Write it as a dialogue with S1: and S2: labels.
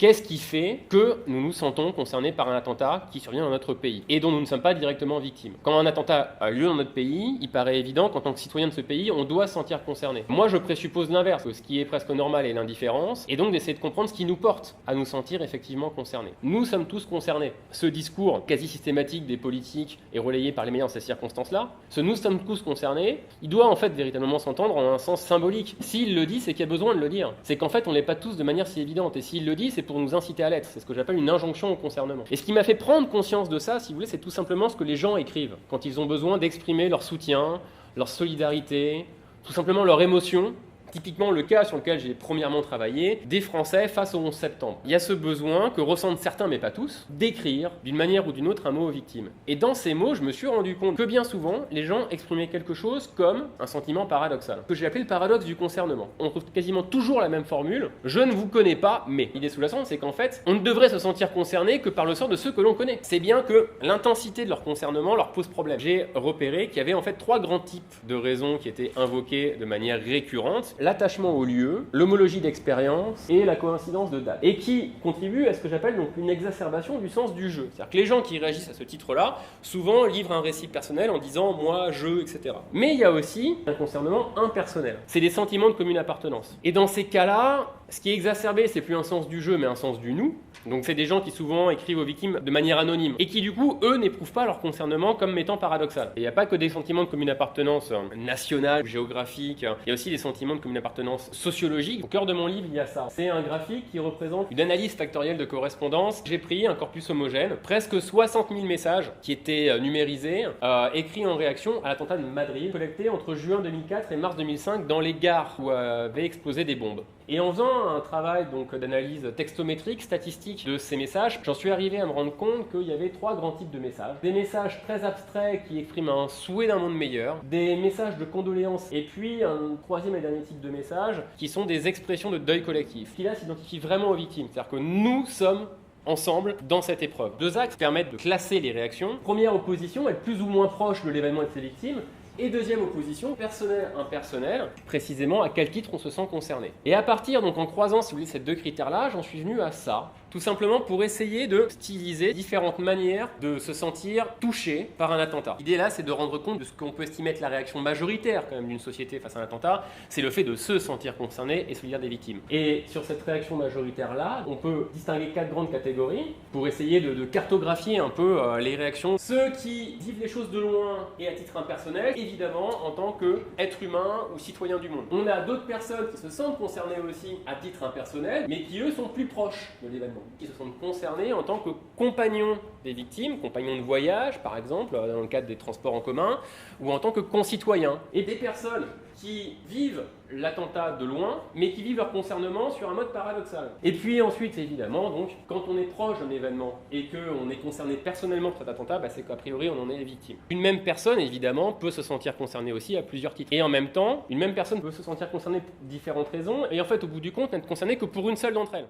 S1: Qu'est-ce qui fait que nous nous sentons concernés par un attentat qui survient dans notre pays et dont nous ne sommes pas directement victimes? Quand un attentat a lieu dans notre pays, il paraît évident qu'en tant que citoyen de ce pays, on doit se sentir concerné. Moi, je présuppose l'inverse, que ce qui est presque normal est l'indifférence, et donc d'essayer de comprendre ce qui nous porte à nous sentir effectivement concernés. Nous sommes tous concernés. Ce discours quasi systématique des politiques est relayé par les médias dans ces circonstances-là. Ce « nous sommes tous concernés », il doit en fait véritablement s'entendre en un sens symbolique. S'il le dit, c'est qu'il y a besoin de le dire. C'est qu'en fait, on l'est pas tous de manière si évidente, et s'il le dit, c'est pour nous inciter à l'être. C'est ce que j'appelle une injonction au concernement. Et ce qui m'a fait prendre conscience de ça, si vous voulez, c'est tout simplement ce que les gens écrivent quand ils ont besoin d'exprimer leur soutien, leur solidarité, tout simplement leur émotion. Typiquement le cas sur lequel j'ai premièrement travaillé, des Français face au 11 septembre. Il y a ce besoin que ressentent certains, mais pas tous, d'écrire d'une manière ou d'une autre un mot aux victimes. Et dans ces mots, je me suis rendu compte que bien souvent, les gens exprimaient quelque chose comme un sentiment paradoxal, que j'ai appelé le paradoxe du concernement. On trouve quasiment toujours la même formule, je ne vous connais pas, mais. L'idée sous-jacente, c'est qu'en fait, on ne devrait se sentir concerné que par le sort de ceux que l'on connaît. C'est bien que l'intensité de leur concernement leur pose problème. J'ai repéré qu'il y avait en fait trois grands types de raisons qui étaient invoquées de manière récurrente. L'attachement au lieu, l'homologie d'expérience et la coïncidence de date. Et qui contribuent à ce que j'appelle donc une exacerbation du sens du jeu. C'est-à-dire que les gens qui réagissent à ce titre-là, souvent livrent un récit personnel en disant « moi, je », etc. Mais il y a aussi un concernement impersonnel. C'est des sentiments de commune appartenance. Et dans ces cas-là, ce qui est exacerbé, c'est plus un sens du jeu, mais un sens du nous. Donc c'est des gens qui souvent écrivent aux victimes de manière anonyme et qui du coup, eux, n'éprouvent pas leur concernement comme étant paradoxal. Et il n'y a pas que des sentiments de commune appartenance nationale, géographique, il y a aussi des sentiments de commune appartenance sociologique. Au cœur de mon livre, il y a ça. C'est un graphique qui représente une analyse factorielle de correspondance. J'ai pris un corpus homogène, presque 60 000 messages qui étaient numérisés, écrits en réaction à l'attentat de Madrid, collectés entre juin 2004 et mars 2005 dans les gares où avaient explosé des bombes. Et en faisant un travail donc d'analyse textométrique, statistique de ces messages, j'en suis arrivé à me rendre compte qu'il y avait trois grands types de messages. Des messages très abstraits qui expriment un souhait d'un monde meilleur, des messages de condoléances, et puis un troisième et dernier type de messages qui sont des expressions de deuil collectif, qui là s'identifient vraiment aux victimes. C'est-à-dire que nous sommes ensemble dans cette épreuve. Deux axes permettent de classer les réactions. Première opposition, être plus ou moins proche de l'événement et de ses victimes. Et deuxième opposition, personnel-impersonnel, précisément à quel titre on se sent concerné. Et à partir, donc en croisant, si vous voulez, ces deux critères-là, j'en suis venu à ça, tout simplement pour essayer de styliser différentes manières de se sentir touché par un attentat. L'idée là, c'est de rendre compte de ce qu'on peut estimer être la réaction majoritaire quand même d'une société face à un attentat, c'est le fait de se sentir concerné et solidaire des victimes. Et sur cette réaction majoritaire-là, on peut distinguer quatre grandes catégories pour essayer de cartographier un peu les réactions. Ceux qui vivent les choses de loin et à titre impersonnel, évidemment en tant qu'être humain ou citoyen du monde. On a d'autres personnes qui se sentent concernées aussi à titre impersonnel, mais qui eux sont plus proches de l'événement, qui se sentent concernés en tant que compagnons des victimes, compagnons de voyage par exemple, dans le cadre des transports en commun, ou en tant que concitoyens. Et des personnes qui vivent l'attentat de loin, mais qui vivent leur concernement sur un mode paradoxal. Et puis ensuite, évidemment, donc, quand on est proche d'un événement et qu'on est concerné personnellement par cet attentat, c'est qu'a priori on en est victime. Une même personne, évidemment, peut se sentir concernée aussi à plusieurs titres. Et en même temps, une même personne peut se sentir concernée pour différentes raisons, et en fait, au bout du compte, n'être concernée que pour une seule d'entre elles.